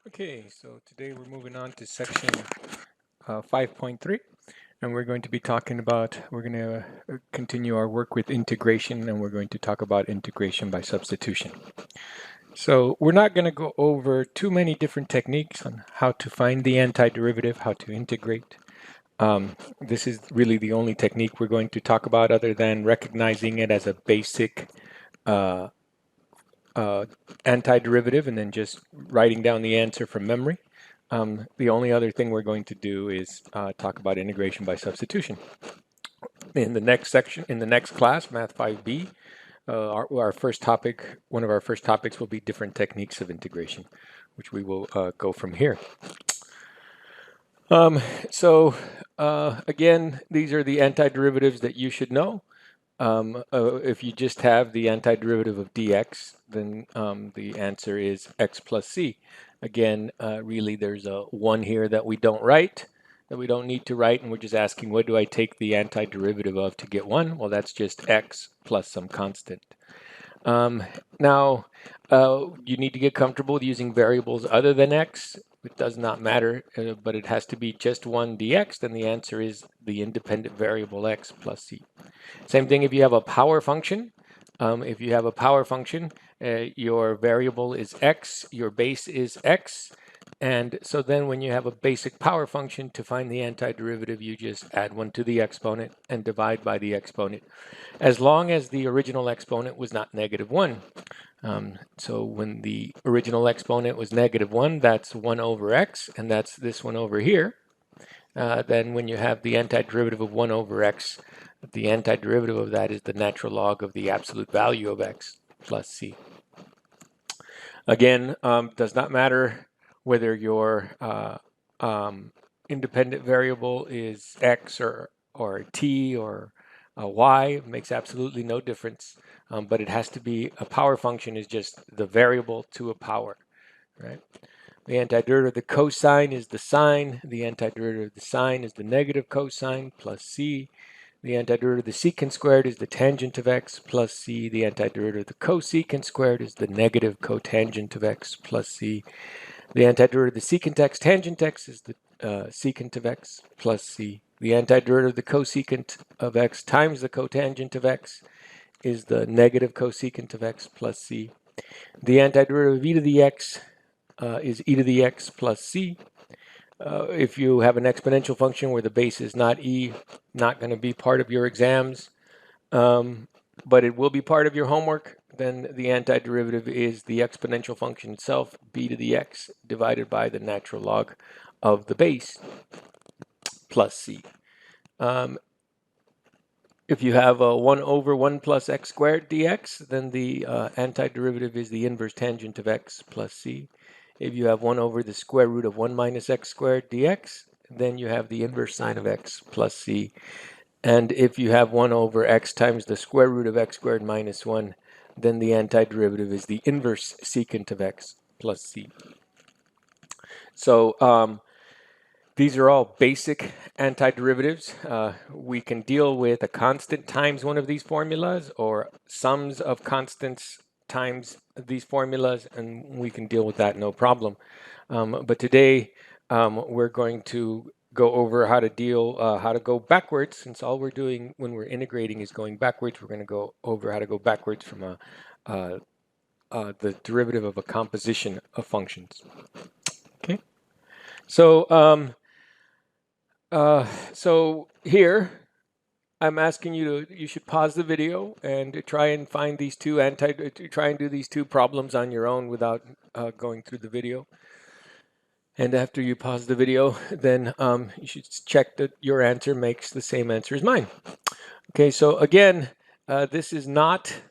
Okay, so today we're moving on to section 5.3, and we're going to be talking about, we're going to continue our work with integration, and we're going to talk about integration by substitution. So we're not going to go over too many different techniques on how to find the antiderivative, how to integrate. This is really the only technique we're going to talk about other than recognizing it as a basic uh, antiderivative and then just writing down the answer from memory. The only other thing we're going to do is talk about integration by substitution. In the next section, in the next class, Math 5B, our first topic, one of our first topics will be different techniques of integration, which we will go from here. So again, these are the antiderivatives that you should know. If you just have the antiderivative of dx, then the answer is x plus c. Again, really there's a 1 here that we don't write, that we don't need to write, and we're just asking what do I take the antiderivative of to get 1? Well, that's just x plus some constant. Now, you need to get comfortable with using variables other than x. It does not matter, but it has to be just 1 dx, then the answer is the independent variable x plus c. Same thing if you have a power function. If you have a power function, your variable is x, your base is x, and so then when you have a basic power function, to find the antiderivative, you just add 1 to the exponent and divide by the exponent, as long as the original exponent was not -1. So when the original exponent was -1, that's 1 over x, and that's this one over here. Then when you have the antiderivative of 1 over x, the antiderivative of that is the natural log of the absolute value of x plus c. Again, does not matter whether your independent variable is x or t or y. It makes absolutely no difference, but it has to be, a power function is just the variable to a power, right? The antiderivative of the cosine is the sine. The antiderivative of the sine is the negative cosine plus c. The antiderivative of the secant squared is the tangent of x plus c. The antiderivative of the cosecant squared is the negative cotangent of x plus c. The antiderivative of the secant x tangent x is the secant of x plus c. The antiderivative of the cosecant of x times the cotangent of x is the negative cosecant of x plus c. The antiderivative of e to the x is e to the x plus c. If you have an exponential function where the base is not e, not going to be part of your exams, but it will be part of your homework, then the antiderivative is the exponential function itself, b to the x, divided by the natural log of the base plus c. If you have a 1 over 1 plus x squared dx, then the antiderivative is the inverse tangent of x plus c. If you have 1 over the square root of 1 minus x squared dx, then you have the inverse sine of x plus c. And if you have 1 over x times the square root of x squared minus 1, then the antiderivative is the inverse secant of x plus c. So these are all basic antiderivatives. We can deal with a constant times one of these formulas, or sums of constants times these formulas, and we can deal with that no problem. But today we're going to go over how to how to go backwards. Since all we're doing when we're integrating is going backwards, we're going to go over how to go backwards from the derivative of a composition of functions. Okay, so so here I'm asking you to, you should pause the video and try and find these two try and do these two problems on your own without going through the video. And after you pause the video, then you should check that your answer makes the same answer as mine. Okay, so again, this is not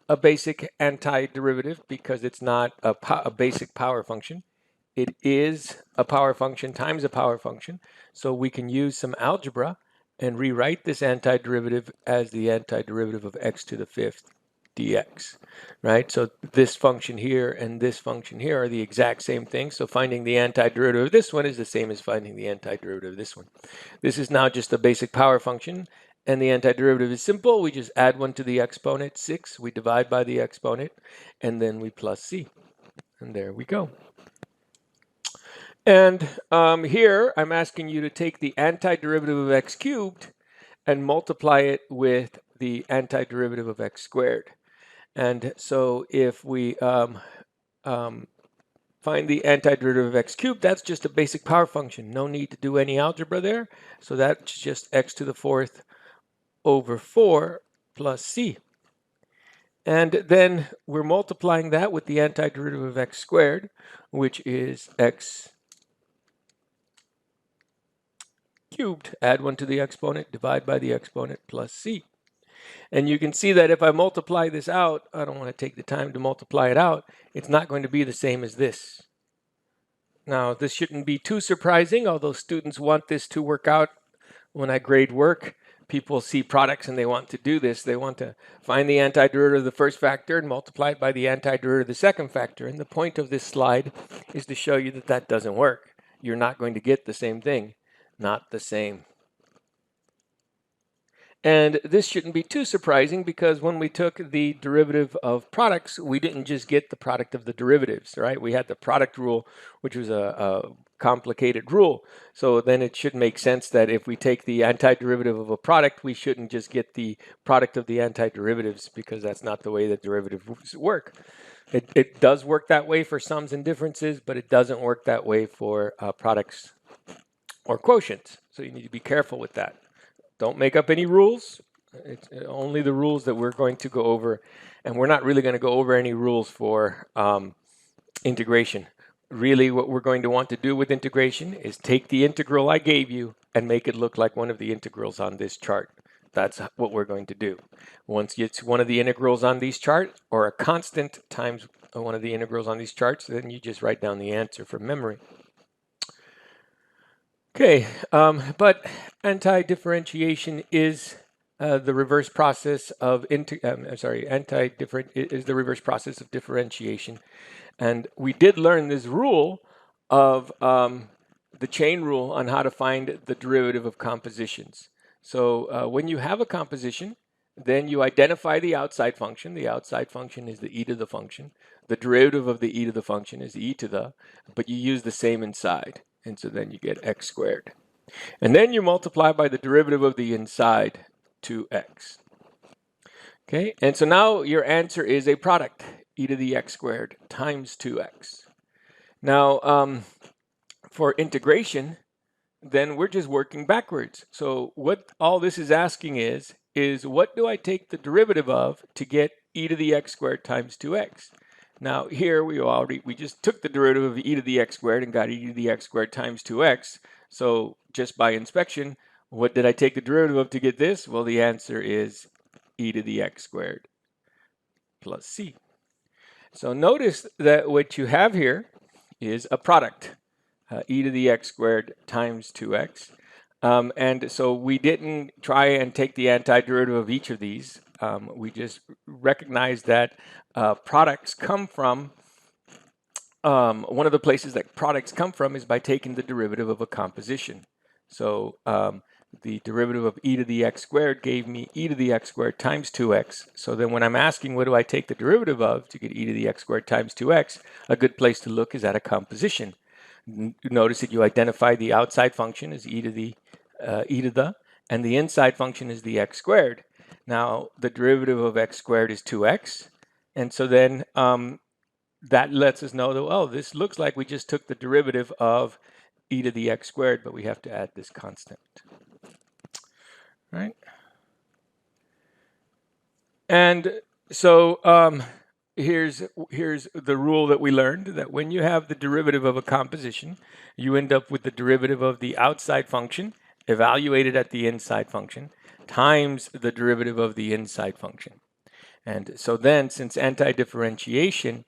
a basic antiderivative because it's not a basic power function. It is a power function times a power function. So we can use some algebra and rewrite this antiderivative as the antiderivative of x to the fifth dx, right? So this function here and this function here are the exact same thing. So finding the antiderivative of this one is the same as finding the antiderivative of this one. This is now just a basic power function, and the antiderivative is simple. We just add 1 to the exponent, 6. We divide by the exponent, and then we plus c. And there we go. And here I'm asking you to take the antiderivative of x cubed and multiply it with the antiderivative of x squared. And so if we um, find the antiderivative of x cubed, that's just a basic power function. No need to do any algebra there. So that's just x to the fourth over 4 plus c. And then we're multiplying that with the antiderivative of x squared, which is x cubed. Add 1 to the exponent, divide by the exponent, plus c. And you can see that if I multiply this out, I don't want to take the time to multiply it out, it's not going to be the same as this. Now, this shouldn't be too surprising, although students want this to work out. When I grade work, people see products and they want to do this. They want to find the antiderivative of the first factor and multiply it by the antiderivative of the second factor. And the point of this slide is to show you that that doesn't work. You're not going to get the same thing. Not the same. And this shouldn't be too surprising because when we took the derivative of products, we didn't just get the product of the derivatives, right? We had the product rule, which was a complicated rule. So then it should make sense that if we take the antiderivative of a product, we shouldn't just get the product of the antiderivatives because that's not the way that derivatives work. It does work that way for sums and differences, but it doesn't work that way for products or quotients. So you need to be careful with that. Don't make up any rules. It's only the rules that we're going to go over. And we're not really going to go over any rules for integration. Really, what we're going to want to do with integration is take the integral I gave you and make it look like one of the integrals on this chart. That's what we're going to do. Once it's one of the integrals on these charts, or a constant times one of the integrals on these charts, then you just write down the answer from memory. Okay, but anti-differentiation is the reverse process of is the reverse process of differentiation, and we did learn this rule of the chain rule on how to find the derivative of compositions. So when you have a composition, then you identify the outside function. The outside function is the e to the function. The derivative of the e to the function is e to the, but you use the same inside. And so then you get x squared. And then you multiply by the derivative of the inside, 2x. Okay, and so now your answer is a product, e to the x squared times 2x. Now, for integration, then we're just working backwards. So what all this is asking is what do I take the derivative of to get e to the x squared times 2x? Now here we just took the derivative of e to the x squared and got e to the x squared times 2x. So just by inspection, what did I take the derivative of to get this? Well, the answer is e to the x squared plus c. So notice that what you have here is a product, e to the x squared times 2x. And so we didn't try and take the antiderivative of each of these. We just recognized that products come from, one of the places that products come from is by taking the derivative of a composition. So the derivative of e to the x squared gave me e to the x squared times 2x. So then when I'm asking what do I take the derivative of to get e to the x squared times 2x, a good place to look is at a composition. Notice that you identify the outside function as e to the, and the inside function is the x squared. Now, the derivative of x squared is 2x. And so then that lets us know that, oh, this looks like we just took the derivative of e to the x squared, but we have to add this constant. Right? And so here's the rule that we learned, that when you have the derivative of a composition, you end up with the derivative of the outside function evaluated at the inside function times the derivative of the inside function. And so then, since anti-differentiation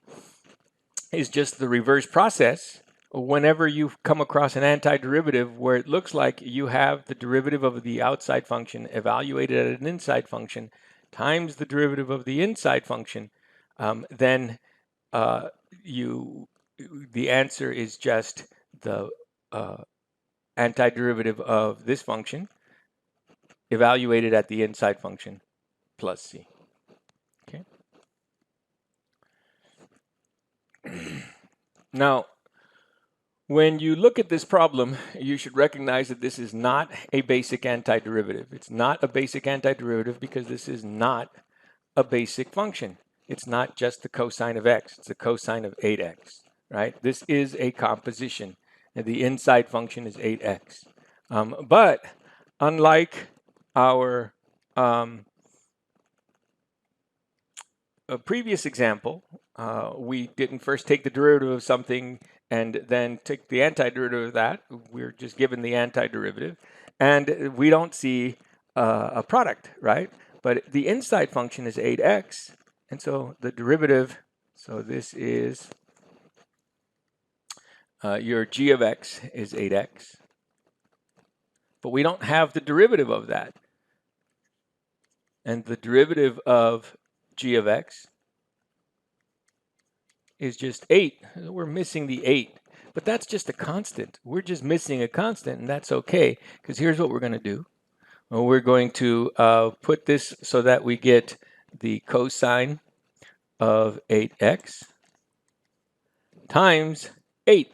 is just the reverse process, whenever you come across an antiderivative where it looks like you have the derivative of the outside function evaluated at an inside function times the derivative of the inside function, then the answer is just the antiderivative of this function evaluated at the inside function plus c. Okay. Now, When you look at this problem, you should recognize that this is not a basic antiderivative. It's not a basic antiderivative because this is not a basic function. It's not just the cosine of x, it's the cosine of 8x, right? This is a composition, and the inside function is 8x. But unlike our a previous example, we didn't first take the derivative of something and then take the antiderivative of that. We're just given the antiderivative, and we don't see a product, right? But the inside function is 8x, and so the derivative, so this is your g of x is 8x. But we don't have the derivative of that. And the derivative of g of x is just 8. We're missing the 8. But that's just a constant. We're just missing a constant, and that's okay, because here's what we're going to do. Well, we're going to put this so that we get the cosine of 8x times 8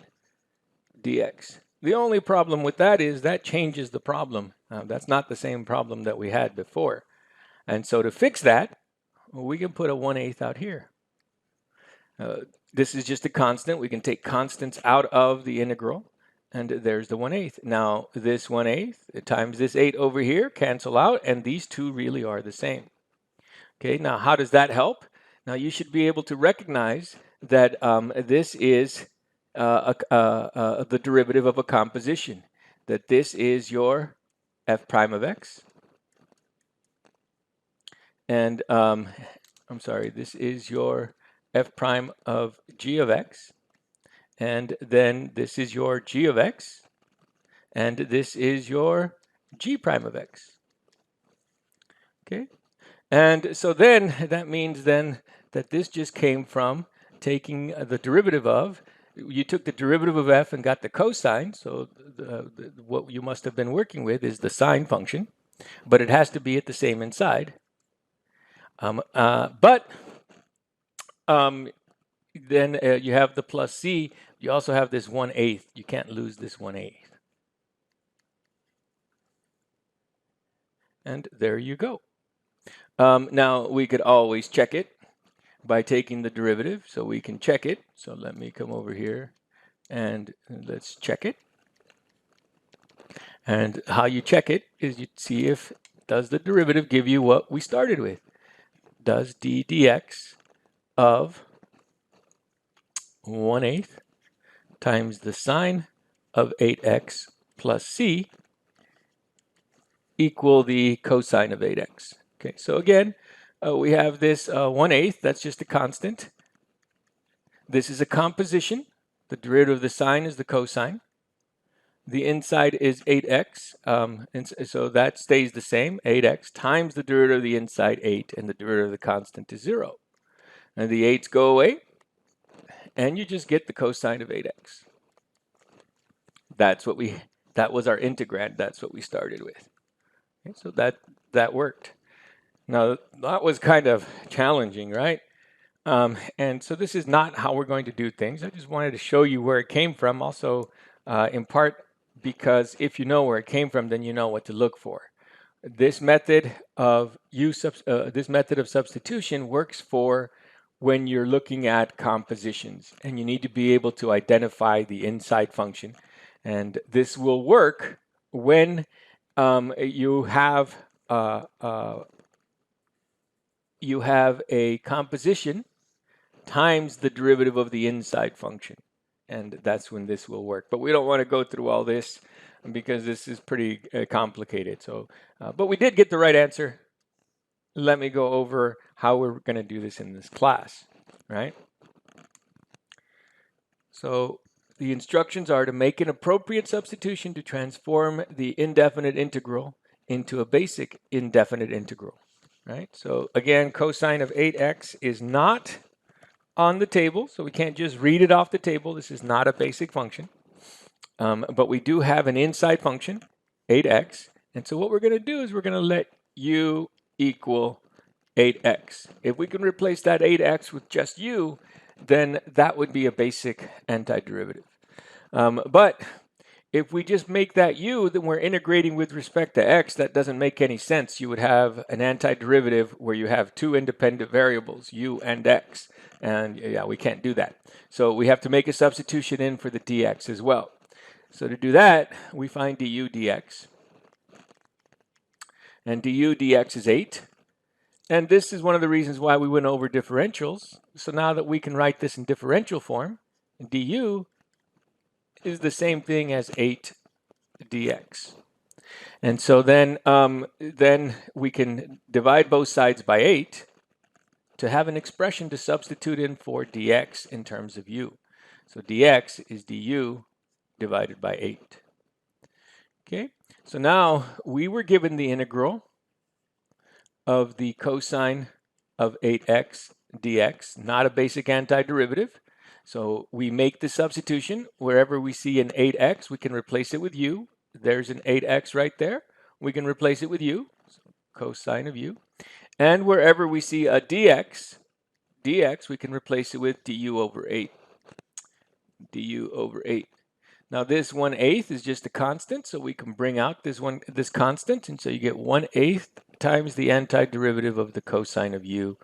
dx. The only problem with that is that changes the problem. That's not the same problem that we had before. And so to fix that, we can put a 1/8 out here. This is just a constant. We can take constants out of the integral, and there's the 1/8. Now, this 1/8 times this 8 over here cancel out, and these two really are the same. Okay, now how does that help? Now, you should be able to recognize that this is the derivative of a composition, that this is your f prime of x. And I'm sorry, this is your f prime of g of x, and then this is your g of x, and this is your g prime of x. Okay, and so then that means then that this just came from taking the derivative of, you took the derivative of f and got the cosine, so what you must have been working with is the sine function, but it has to be at the same inside. Then you have the plus c. You also have this 1/8. You can't lose this 1/8. And there you go. Now we could always check it by taking the derivative. So we can check it. So let me come over here and let's check it. And how you check it is you see if does the derivative give you what we started with. Does d dx of 1/8 times the sine of 8x plus c equal the cosine of 8x. Okay, so again, we have this 1/8, that's just a constant. This is a composition. The derivative of the sine is the cosine. The inside is 8x, and so that stays the same, 8x times the derivative of the inside, 8, and the derivative of the constant is 0. And the 8's go away, and you just get the cosine of 8x. That was our integrand, that's what we started with. Okay, so that worked. Now, that was kind of challenging, right? And so this is not how we're going to do things. I just wanted to show you where it came from, also in part because if you know where it came from, then you know what to look for. This method of substitution works for when you're looking at compositions, and you need to be able to identify the inside function. And this will work when you have a composition times the derivative of the inside function, and that's when this will work. But we don't want to go through all this because this is pretty complicated. So, but we did get the right answer. Let me go over how we're going to do this in this class, right? So the instructions are to make an appropriate substitution to transform the indefinite integral into a basic indefinite integral, right? So again, cosine of 8x is not on the table, so we can't just read it off the table. This is not a basic function, but we do have an inside function, 8x, and so what we're going to do is we're going to let u equal 8x. If we can replace that 8x with just u, then that would be a basic antiderivative. But if we just make that u, then we're integrating with respect to x. That doesn't make any sense. You would have an antiderivative where you have two independent variables, u and x. And yeah, we can't do that. So we have to make a substitution in for the dx as well. So to do that, we find du dx. And du dx is 8. And this is one of the reasons why we went over differentials. So now that we can write this in differential form, du is the same thing as 8 dx. And so then we can divide both sides by 8 to have an expression to substitute in for dx in terms of u. So dx is du divided by 8. Okay, so now we were given the integral of the cosine of 8x dx, not a basic antiderivative. So we make the substitution. Wherever we see an 8x, we can replace it with u. There's an 8x right there. We can replace it with u, so cosine of u. And wherever we see a dx, we can replace it with du over 8. du over 8. Now this 1/8 is just a constant, so we can bring out this constant, and so you get 1/8 times the antiderivative of the cosine of u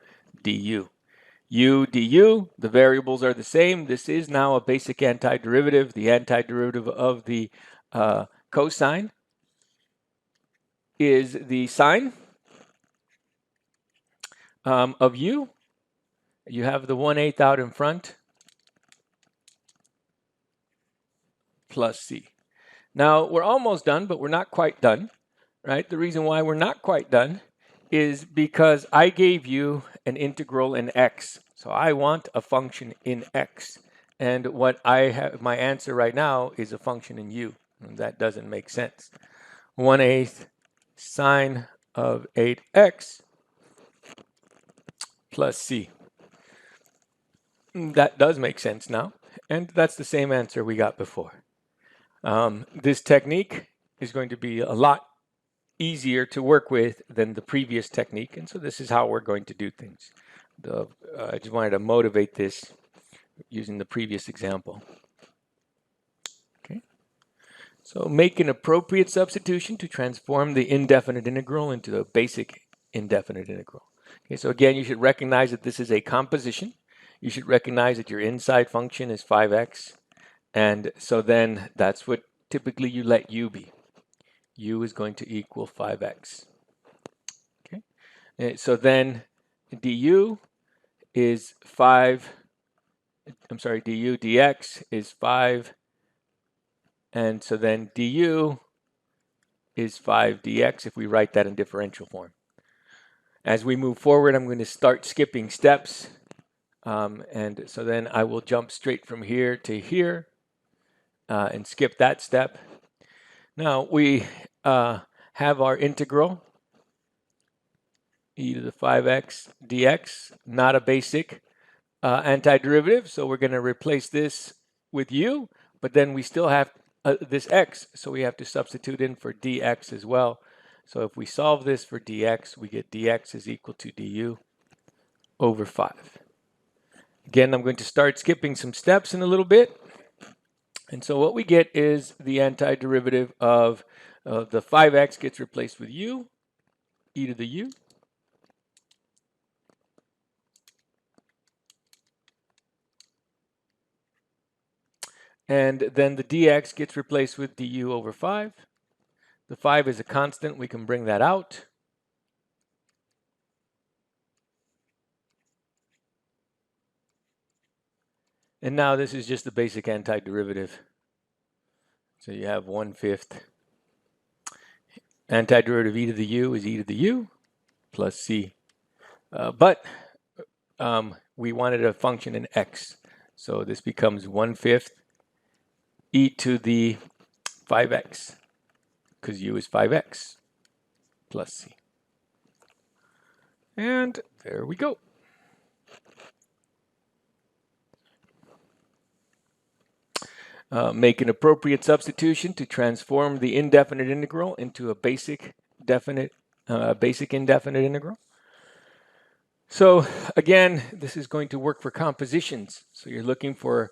du. U du, the variables are the same. This is now a basic antiderivative. The antiderivative of the cosine is the sine of u. You have the 1/8 out in front plus c. Now we're almost done, but we're not quite done, right? The reason why we're not quite done is because I gave you an integral in x. So I want a function in x. And what I have, my answer right now is a function in u. And that doesn't make sense. 1/8 sine of 8x plus c. That does make sense now. And that's the same answer we got before. This technique is going to be a lot easier to work with than the previous technique, and so this is how we're going to do things. I just wanted to motivate this using the previous example. Okay, so make an appropriate substitution to transform the indefinite integral into a basic indefinite integral. Okay, so again, you should recognize that this is a composition. You should recognize that your inside function is 5x, and so then that's what typically you let u be. U is going to equal 5x. Okay, so then du is 5, I'm sorry, du dx is 5, and so then du is 5 dx if we write that in differential form. As we move forward, I'm going to start skipping steps, and so then I will jump straight from here to here and skip that step. Now we have our integral e to the 5x dx, not a basic antiderivative, so we're going to replace this with u, but then we still have this x, so we have to substitute in for dx as well. So if we solve this for dx, we get dx is equal to du over 5. Again, I'm going to start skipping some steps in a little bit. And so what we get is the antiderivative of the 5x gets replaced with u, e to the u. And then the dx gets replaced with du over 5. The 5 is a constant. We can bring that out. And now this is just the basic antiderivative. So you have 1/5. Antiderivative e to the u is e to the u plus c. But we wanted a function in x. So this becomes 1/5 e to the 5x, because u is 5x plus c. And there we go. Make an appropriate substitution to transform the indefinite integral into a basic indefinite integral. So again, this is going to work for compositions. So you're looking for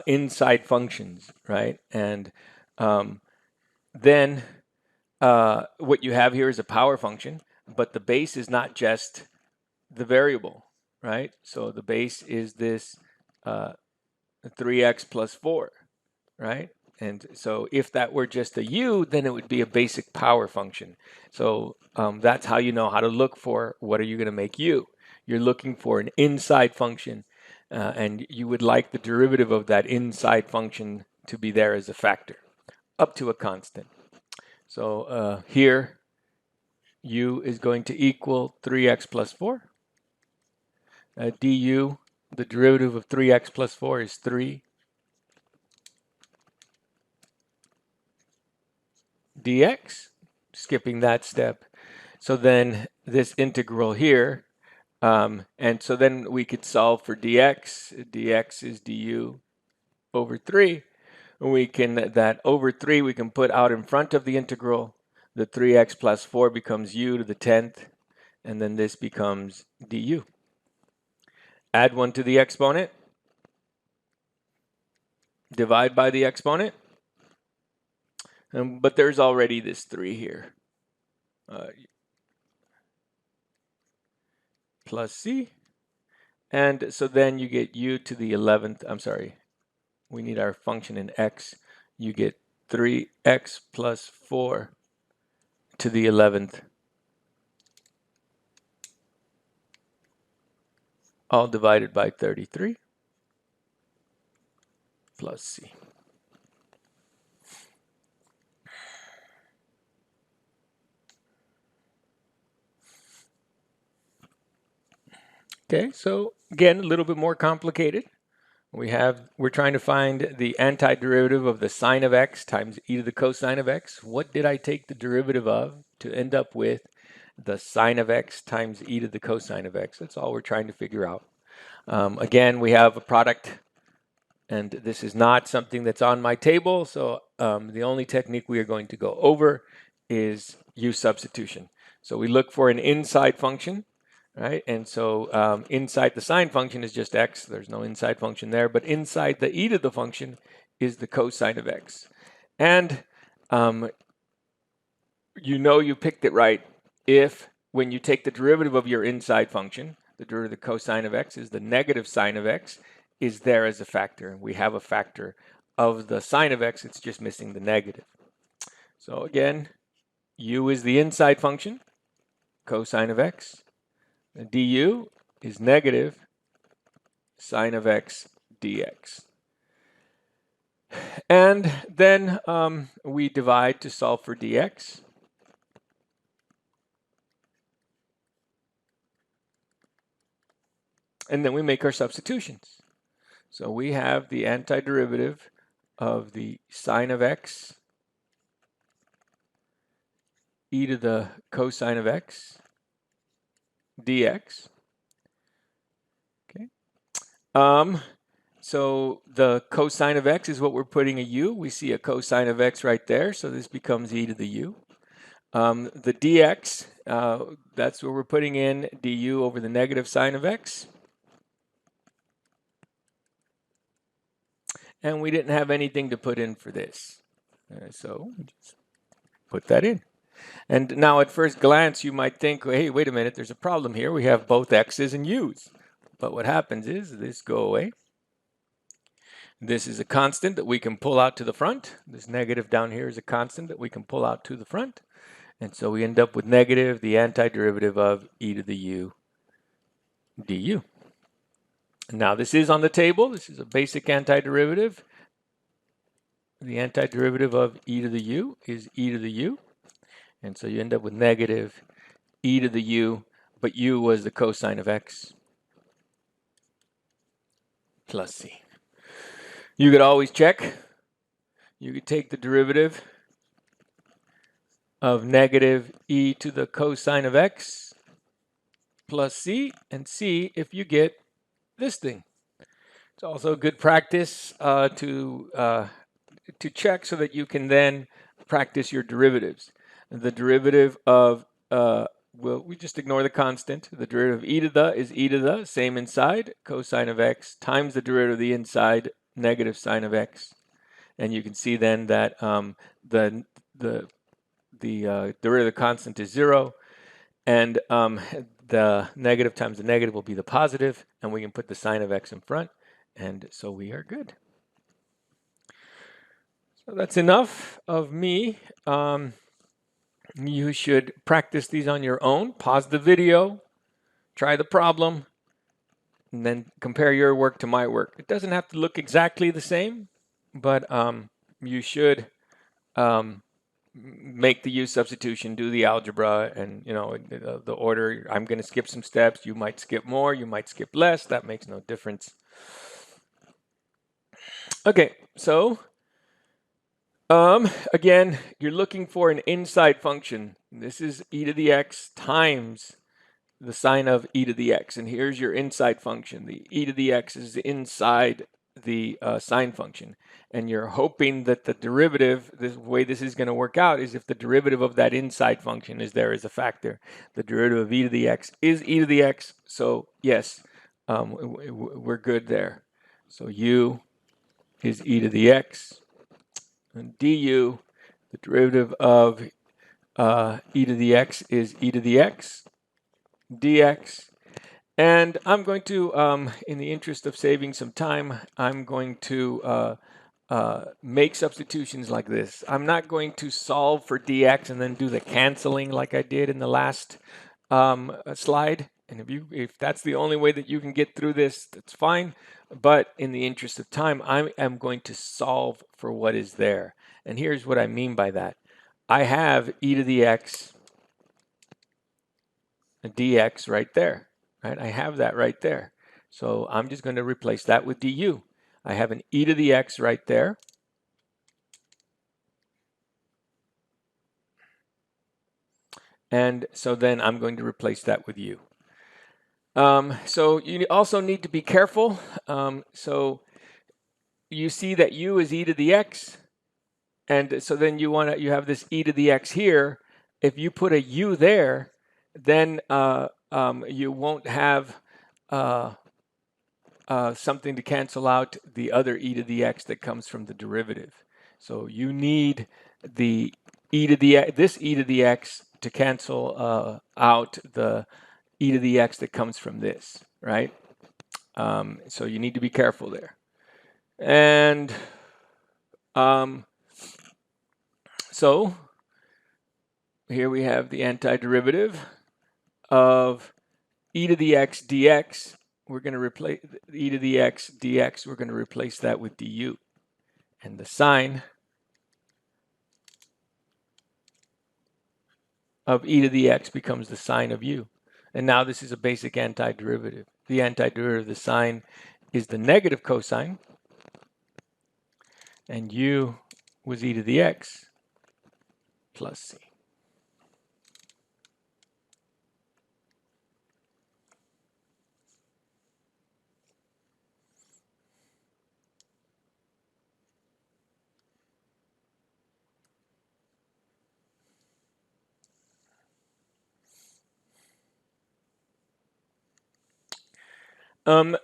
inside functions, right? And then what you have here is a power function, but the base is not just the variable, right? So the base is this 3x plus 4, right? And so if that were just a u, then it would be a basic power function. So that's how you know how to look for what are you going to make u. You're looking for an inside function, and you would like the derivative of that inside function to be there as a factor, up to a constant. So here, u is going to equal 3x plus 4. Du, the derivative of 3x plus 4 is 3 dx, skipping that step. So then this integral here, and so then we could solve for dx. Dx is du over 3. We can, that over 3 we can put out in front of the integral. The 3x plus 4 becomes u to the 10th, and then this becomes du. Add 1 to the exponent, divide by the exponent, but there's already this 3 here. Plus c, and so then you get u to the 11th, I'm sorry, we need our function in x. You get 3x plus 4 to the 11th, all divided by 33, plus c. Okay, so again, a little bit more complicated. We're trying to find the antiderivative of the sine of x times e to the cosine of x. What did I take the derivative of to end up with the sine of x times e to the cosine of x? That's all we're trying to figure out. Again, we have a product, and this is not something that's on my table, so the only technique we are going to go over is u substitution. So we look for an inside function, right? And so inside the sine function is just x. There's no inside function there, but inside the e to the function is the cosine of x. And you know you picked it right if when you take the derivative of your inside function, the derivative of the cosine of x is the negative sine of x, is there as a factor. We have a factor of the sine of x, it's just missing the negative. So again, u is the inside function, cosine of x. The du is negative sine of x dx. And then we divide to solve for dx. And then we make our substitutions. So we have the antiderivative of the sine of x e to the cosine of x dx. Okay. So the cosine of x is what we're putting a u. We see a cosine of x right there, so this becomes e to the u. The dx, that's where we're putting in du over the negative sine of x. And we didn't have anything to put in for this. So just put that in. And now at first glance, you might think, hey, wait a minute, there's a problem here. We have both x's and u's. But what happens is this go away. This is a constant that we can pull out to the front. This negative down here is a constant that we can pull out to the front. And so we end up with negative the antiderivative of e to the u du. Now this is on the table. This is a basic antiderivative. The antiderivative of e to the u is e to the u. And so you end up with negative e to the u, but u was the cosine of x plus c. You could always check. You could take the derivative of negative e to the cosine of x plus c and see if you get this thing. It's also good practice to check so that you can then practice your derivatives. The derivative of, well, we just ignore the constant. The derivative of e to the is e to the, same inside, cosine of x times the derivative of the inside negative sine of x. And you can see then that the derivative constant is 0, and the negative times the negative will be the positive, and we can put the sine of x in front, and so we are good. So that's enough of me. You should practice these on your own. Pause the video, try the problem, and then compare your work to my work. It doesn't have to look exactly the same, but you should make the U substitution, do the algebra, and the order. I'm going to skip some steps. You might skip more, you might skip less. That makes no difference. Okay, so again, you're looking for an inside function. This is e to the x times the sine of e to the x, and here's your inside function. The e to the x is inside the sine function, and you're hoping that the derivative, the way this is going to work out is if the derivative of that inside function is there as a factor. The derivative of e to the x is e to the x, so yes, we're good there. So u is e to the x, and du, the derivative of e to the x is e to the x dx. And I'm going to, in the interest of saving some time, I'm going to make substitutions like this. I'm not going to solve for dx and then do the canceling like I did in the last slide. And if that's the only way that you can get through this, that's fine. But in the interest of time, I am going to solve for what is there. And here's what I mean by that. I have e to the x dx right there. Right? I have that right there. So I'm just going to replace that with du. I have an e to the x right there. And so then I'm going to replace that with u. So you also need to be careful. So you see that u is e to the x. And so then you have this e to the x here. If you put a u there, then you won't have something to cancel out the other e to the x that comes from the derivative. So you need the this e to the x to cancel out the e to the x that comes from this, right? So you need to be careful there. And so here we have the antiderivative of e to the x dx. We're going to replace e to the x dx. We're going to replace that with du. And the sine of e to the x becomes the sine of u. And now this is a basic antiderivative. The antiderivative of the sine is the negative cosine. And u was e to the x plus c.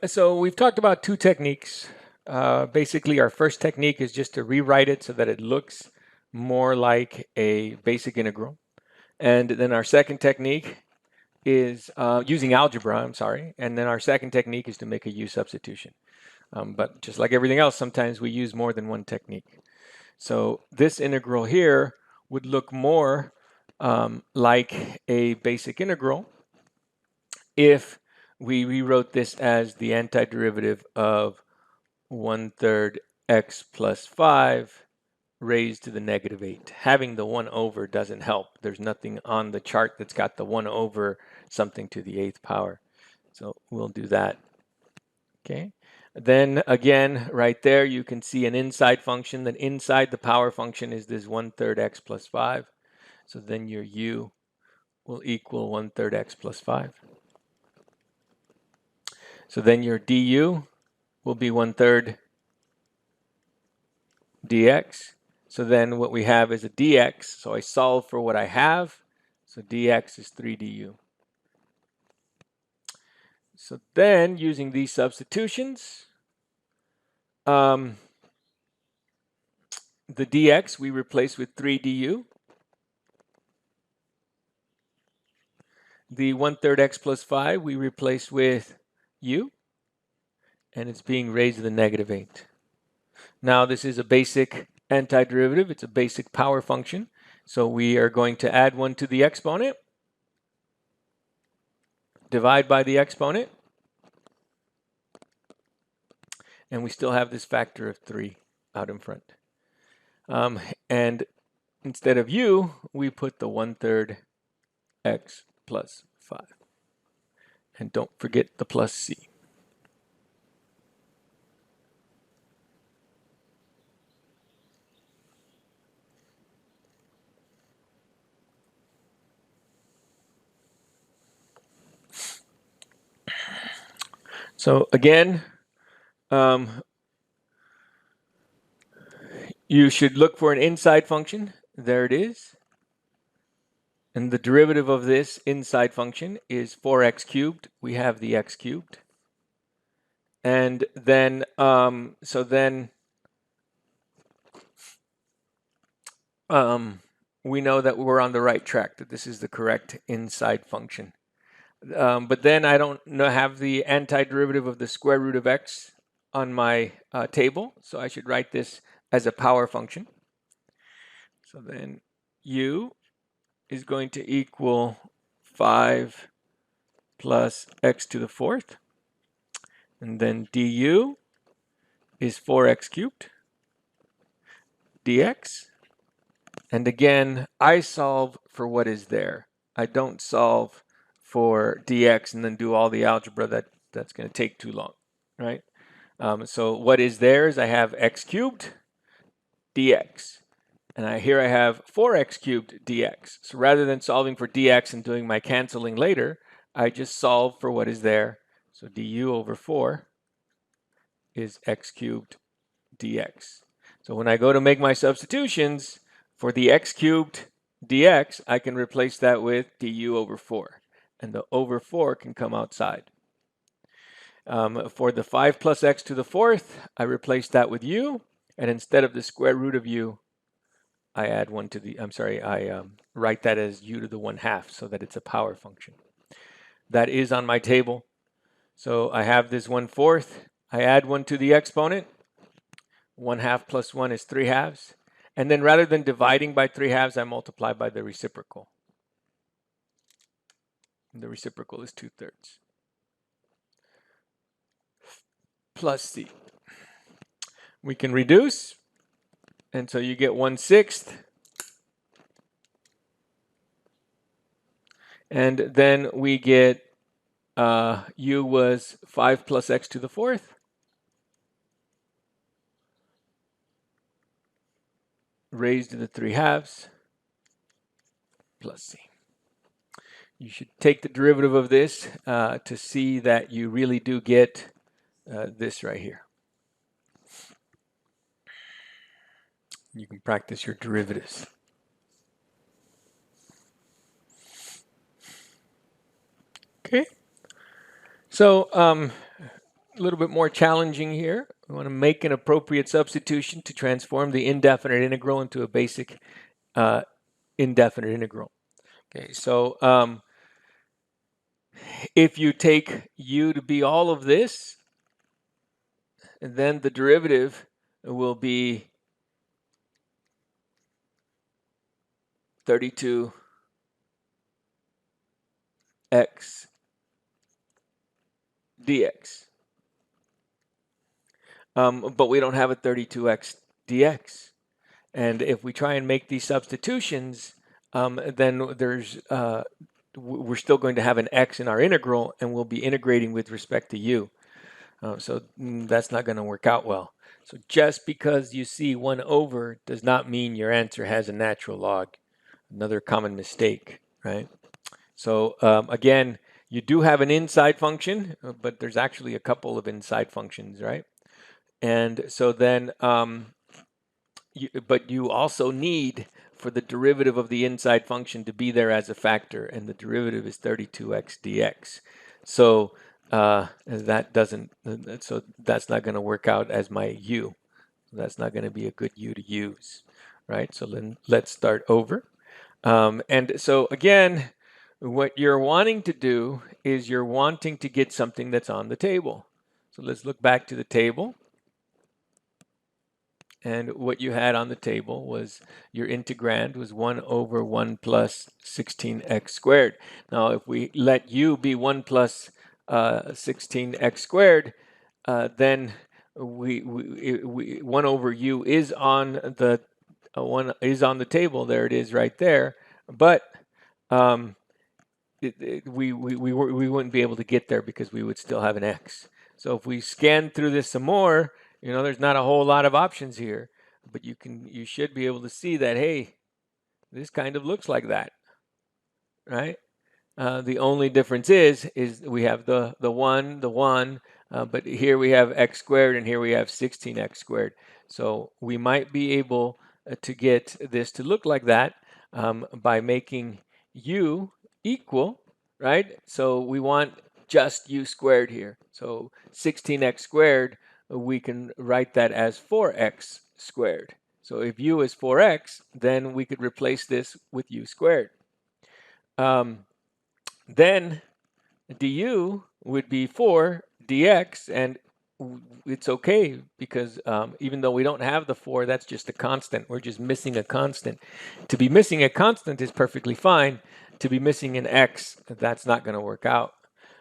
So we've talked about two techniques. Basically, our first technique is just to rewrite it so that it looks more like a basic integral. And then our second technique is using algebra, I'm sorry. And then our second technique is to make a u substitution. But just like everything else, sometimes we use more than one technique. So this integral here would look more like a basic integral if we rewrote this as the antiderivative of 1/3 x plus 5 raised to the negative 8. Having the 1 over doesn't help. There's nothing on the chart that's got the 1 over something to the 8th power. So we'll do that. Okay. Then again, right there, you can see an inside function. Then inside the power function is this 1/3 x plus 5. So then your u will equal 1/3 x plus 5. So then your du will be 1/3 dx. So then what we have is a dx. So I solve for what I have. So dx is 3 du. So then using these substitutions, the dx we replace with 3 du. The 1/3 x plus 5 we replace with u, and it's being raised to the -8. Now this is a basic antiderivative. It's a basic power function. So we are going to add 1 to the exponent, divide by the exponent, and we still have this factor of 3 out in front. And instead of u, we put the 1/3 x plus 5. And don't forget the plus c. So again, you should look for an inside function. There it is. And the derivative of this inside function is 4x cubed. We have the x cubed. And then, we know that we're on the right track, that this is the correct inside function. But then I don't have the antiderivative of the square root of x on my table, so I should write this as a power function. So then u is going to equal 5 plus x to the 4th. And then du is 4x cubed dx. And again, I solve for what is there. I don't solve for dx and then do all the algebra. That's going to take too long, right? So what is there is I have x cubed dx. And here I have 4x cubed dx. So rather than solving for dx and doing my canceling later, I just solve for what is there. So du over 4 is x cubed dx. So when I go to make my substitutions for the x cubed dx, I can replace that with du over 4. And the over 4 can come outside. For the 5 plus x to the 4th, I replace that with u. And instead of the square root of u, I add 1 to the, I write that as u to the 1/2 so that it's a power function. That is on my table. So I have this 1/4. I add 1 to the exponent. 1/2 plus 1 is 3/2. And then rather than dividing by 3/2, I multiply by the reciprocal. And the reciprocal is 2/3. Plus c. We can reduce. And so you get 1/6. And then we get u was 5 plus x to the 4th. Raised to the 3/2 plus c. You should take the derivative of this to see that you really do get this right here. You can practice your derivatives. Okay. So a little bit more challenging here. We want to make an appropriate substitution to transform the indefinite integral into a basic indefinite integral. Okay, so if you take u to be all of this, then the derivative will be 32x dx. But we don't have a 32x dx. And if we try and make these substitutions, then we're still going to have an x in our integral, and we'll be integrating with respect to u. So that's not going to work out well. So just because you see 1 over does not mean your answer has a natural log. Another common mistake, right? So again, you do have an inside function, but there's actually a couple of inside functions, right? And so then, but you also need for the derivative of the inside function to be there as a factor, and the derivative is 32x dx. So that doesn't, so that's not going to work out as my u. That's not going to be a good u to use, right? So then let's start over. And so again, what you're wanting to do is you're wanting to get something that's on the table. So let's look back to the table. And what you had on the table was your integrand was 1 over 1 plus 16x squared. Now, if we let u be 1 plus 16x squared, then 1 over u is on the one is on the table. There it is right there. But we wouldn't be able to get there because we would still have an x. So if we scan through this some more, there's not a whole lot of options here, but you should be able to see that, hey, this kind of looks like that, right? The only difference is we have the 1, but here we have x squared and here we have 16x squared. So we might be able to get this to look like that by making u equal, right? So we want just u squared here. So 16x squared, we can write that as 4x squared. So if u is 4x, then we could replace this with u squared. Then du would be 4 dx, and it's okay because even though we don't have the 4, that's just a constant. We're just missing a constant. To be missing a constant is perfectly fine. To be missing an x, that's not going to work out.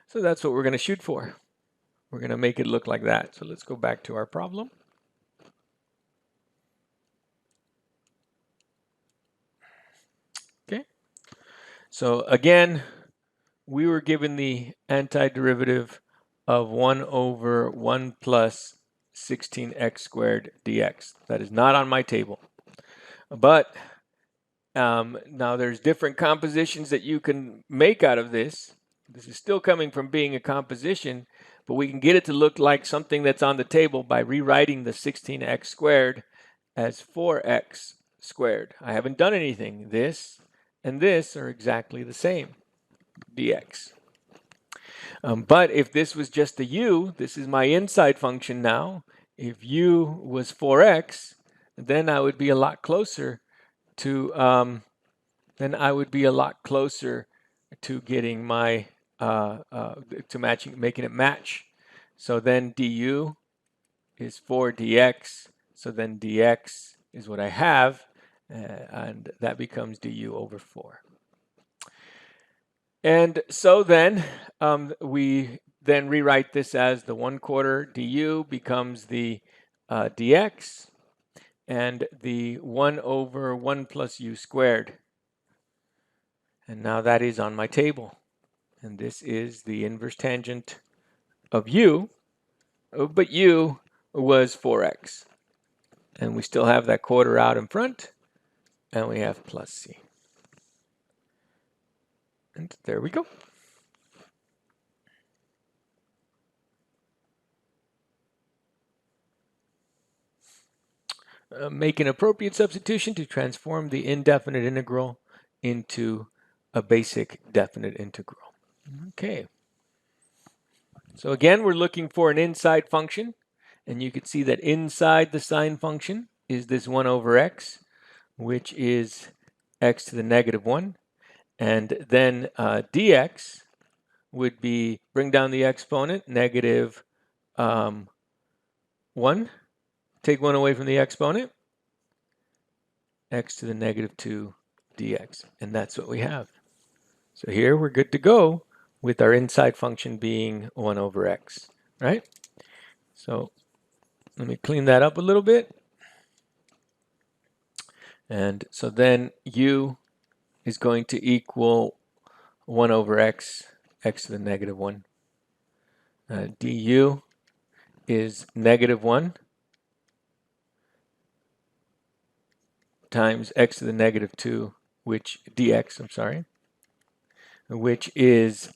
So that's what we're going to shoot for. We're going to make it look like that. So let's go back to our problem. Okay. So again, we were given the antiderivative of 1 over 1 plus 16x squared dx. That is not on my table. But now there's different compositions that you can make out of this. This is still coming from being a composition, but we can get it to look like something that's on the table by rewriting the 16x squared as 4x squared. I haven't done anything. This and this are exactly the same, dx. But if this was just a u, this is my inside function now. If u was 4x, then I would be a lot closer to getting my making it match. So then du is 4 dx. So then dx is what I have, and that becomes du over 4. And so then we then rewrite this as the 1/4 du becomes the dx, and the 1 over 1 plus u squared. And now that is on my table. And this is the inverse tangent of u, but u was 4x. And we still have that quarter out in front, and we have plus c. And there we go. Make an appropriate substitution to transform the indefinite integral into a basic definite integral. Okay. So again, we're looking for an inside function, and you can see that inside the sine function is this 1 over x, which is x to the negative 1. And then dx would be, bring down the exponent, negative 1. Take 1 away from the exponent, x to the negative 2 dx. And that's what we have. So here we're good to go with our inside function being 1 over x, right? So let me clean that up a little bit. And so then u is going to equal 1 over x, x to the negative 1. Du is negative 1 times x to the negative 2, which dx, I'm sorry, which is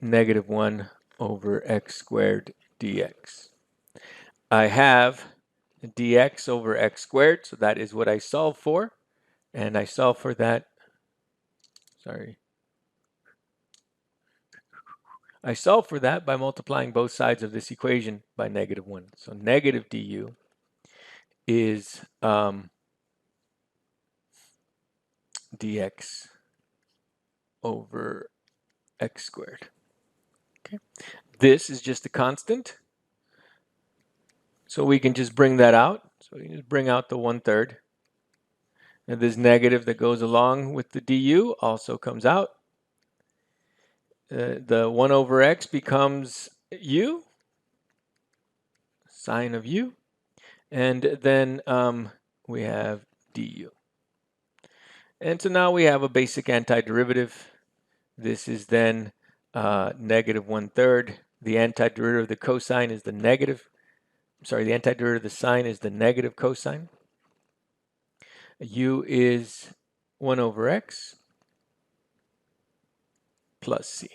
negative 1 over x squared dx. I have dx over x squared, so that is what I solve for. And I solve for that, I solve for that by multiplying both sides of this equation by -1. So negative du is dx over x squared. Okay. This is just a constant, so we can just bring that out. So we can just bring out the 1/3. And this negative that goes along with the du also comes out. The 1 over x becomes u, sine of u, and then we have du. And so now we have a basic antiderivative. This is then negative 1/3. The antiderivative of the cosine is the negative. Sorry, the antiderivative of the sine is the negative cosine. U is 1 over x plus c.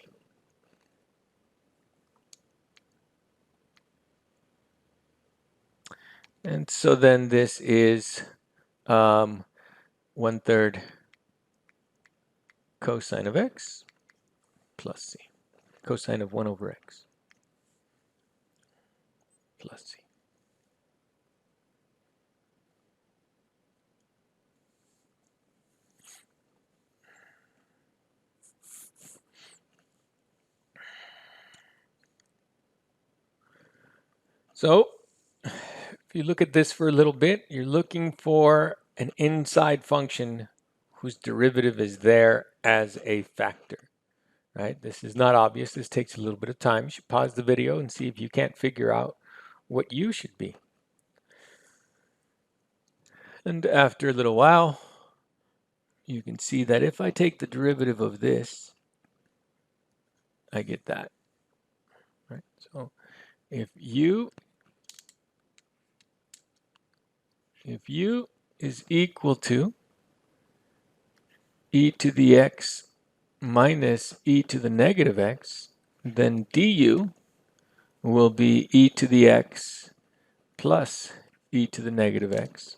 And so then this is 1/3 cosine of x plus c. Cosine of 1 over x plus c. So if you look at this for a little bit, you're looking for an inside function whose derivative is there as a factor, right? This is not obvious. This takes a little bit of time. You should pause the video and see if you can't figure out what u should be. And after a little while, you can see that if I take the derivative of this, I get that, right? So if u is equal to e to the x minus e to the negative x, then du will be e to the x plus e to the negative x.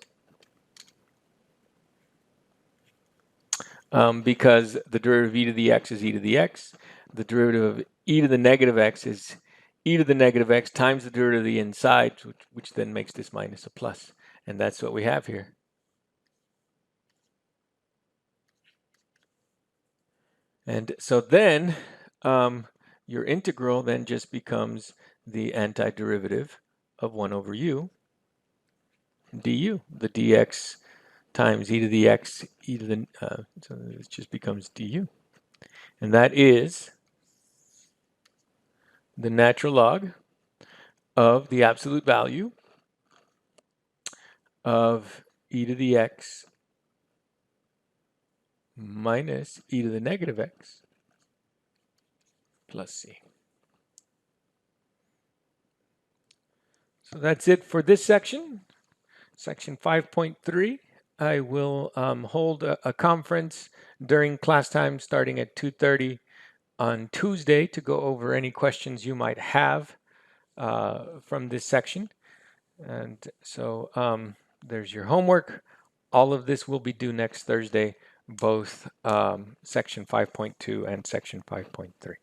Because the derivative of e to the x is e to the x, the derivative of e to the negative x is e to the negative x times the derivative of the inside, which then makes this minus a plus. And that's what we have here. And so then your integral then just becomes the antiderivative of 1 over u du, the dx times e to the x, e to the, so it just becomes du. And that is the natural log of the absolute value of e to the x minus e to the negative x plus c. So that's it for this section, section 5.3. I will hold a conference during class time starting at 2:30 on Tuesday to go over any questions you might have from this section. And so there's your homework. All of this will be due next Thursday, both section 5.2 and section 5.3.